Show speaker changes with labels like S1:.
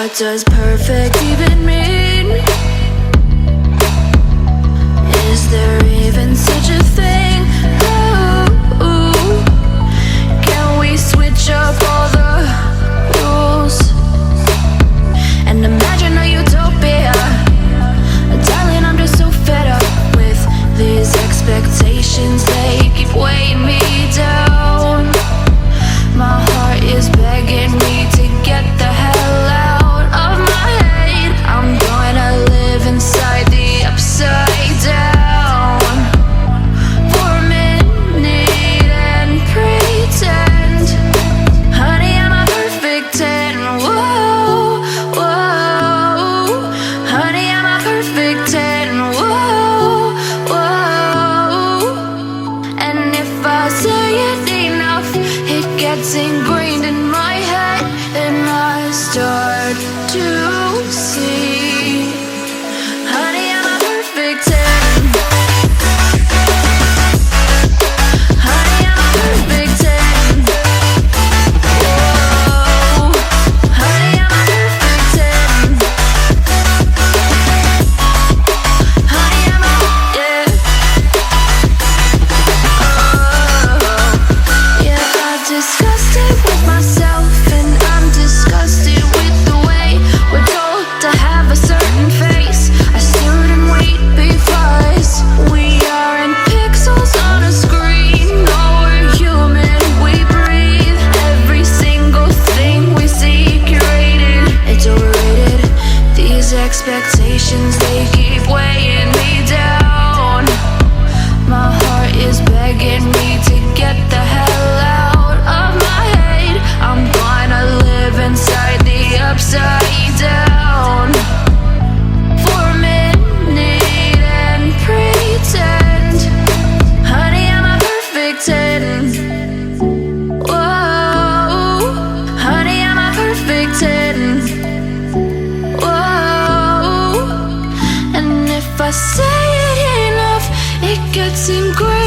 S1: What does perfect even mean? Is there even such a thing? Ooh, can we switch up all the rules and imagine a utopia? Darling, I'm just so fed up with these expectations. They keep weighing me down. My heart is begging me to get the hell out of my head. I'm gonna live inside the upside down for a minute and pretend, honey, I'm a perfect 10. Whoa, whoa, honey, I'm a perfect 10. Whoa, whoa, and if I say it enough, it gets ingrained in my head, and I start to see, honey, I'm a perfect 10. Honey, I'm a perfect 10. Whoa, honey, I'm a perfect 10. Honey, I'm a, yeah. Yeah, I've discussed it with myself, and I'm disgusted with the way we're told to have a certain face. I stood and wait because we aren't pixels on a screen. No, we're human, we breathe. Every single thing we see curated, it's overrated. These expectations, they keep weighing me down. My heart is begging me to get the hell out of my head. I'm gonna live inside the upside down for a minute and pretend, honey, I'm a perfect 10. Whoa, honey, I'm a perfect 10. Whoa, and if I say it enough, it gets ingrained.